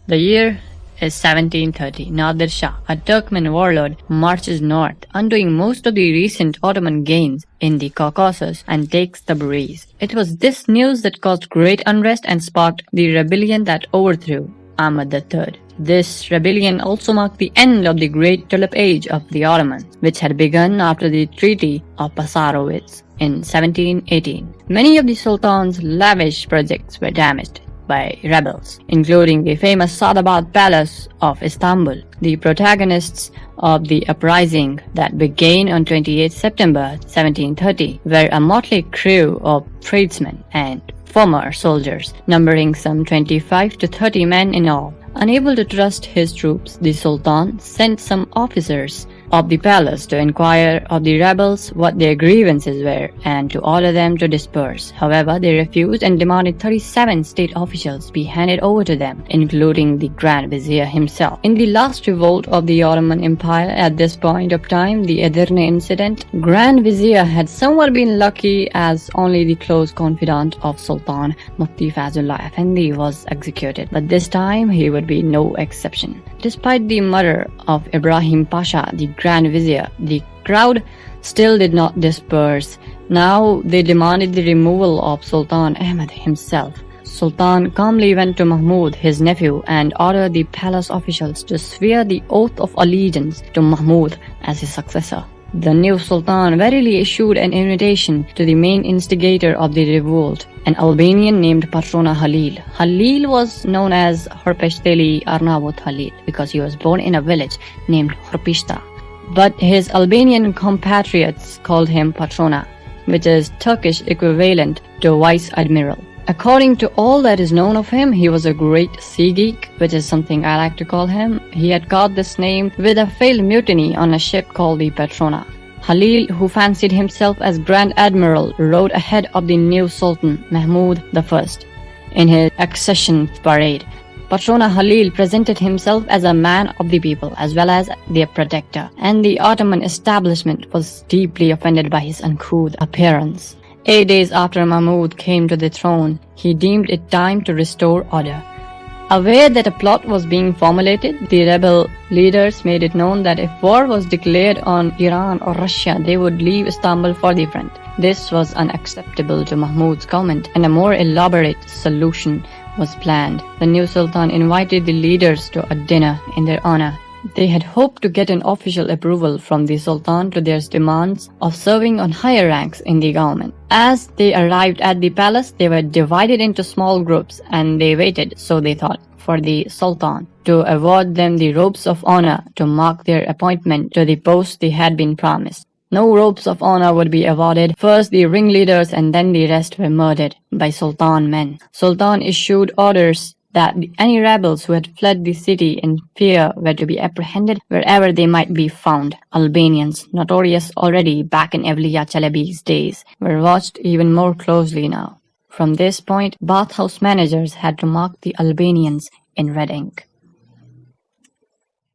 The year is 1730. Nadir Shah, a Turkmen warlord, marches north, undoing most of the recent Ottoman gains in the Caucasus, and takes Tabriz. It was this news that caused great unrest and sparked the rebellion that overthrew Ahmad III. This rebellion also marked the end of the great tulip age of the Ottomans, which had begun after the Treaty of Passarowitz in 1718. Many of the Sultan's lavish projects were damaged by rebels, including the famous Sadabad Palace of Istanbul. The protagonists of the uprising that began on 28 September 1730 were a motley crew of tradesmen and former soldiers, numbering some 25 to 30 men in all. Unable to trust his troops, the Sultan sent some officers of the palace to inquire of the rebels what their grievances were and to order them to disperse. However, they refused and demanded 37 state officials be handed over to them, including the Grand Vizier himself. In the last revolt of the Ottoman Empire at this point of time, the Edirne incident, Grand Vizier had somewhat been lucky as only the close confidant of Sultan Mufti Fazullah Effendi was executed, but this time he would be no exception. Despite the murder of Ibrahim Pasha, the Grand Vizier, the crowd still did not disperse. Now they demanded the removal of Sultan Ahmed himself. Sultan calmly went to Mahmud, his nephew, and ordered the palace officials to swear the oath of allegiance to Mahmud as his successor. The new Sultan verily issued an invitation to the main instigator of the revolt, an Albanian named Patrona Halil. Halil was known as Horpeshteli Arnavut Halil because he was born in a village named Horpishta. But his Albanian compatriots called him Patrona, which is Turkish equivalent to Vice Admiral. According to all that is known of him, he was a great sea geek, which is something I like to call him. He had got this name with a failed mutiny on a ship called the Patrona. Halil, who fancied himself as Grand Admiral, rode ahead of the new Sultan, Mahmud I, in his accession parade. Patrona Halil presented himself as a man of the people as well as their protector, and the Ottoman establishment was deeply offended by his uncouth appearance. 8 days after Mahmud came to the throne, he deemed it time to restore order. Aware that a plot was being formulated, the rebel leaders made it known that if war was declared on Iran or Russia, they would leave Istanbul for the front. This was unacceptable to Mahmud's government, and a more elaborate solution was planned. The new Sultan invited the leaders to a dinner in their honor. They had hoped to get an official approval from the Sultan to their demands of serving on higher ranks in the government. As they arrived at the palace, they were divided into small groups and they waited, so they thought, for the Sultan to award them the robes of honor to mark their appointment to the post they had been promised. No robes of honor would be awarded. First the ringleaders and then the rest were murdered by Sultan men. Sultan issued orders that any rebels who had fled the city in fear were to be apprehended wherever they might be found. Albanians, notorious already back in Evliya Çelebi's days, were watched even more closely now. From this point, bathhouse managers had to mark the Albanians in red ink.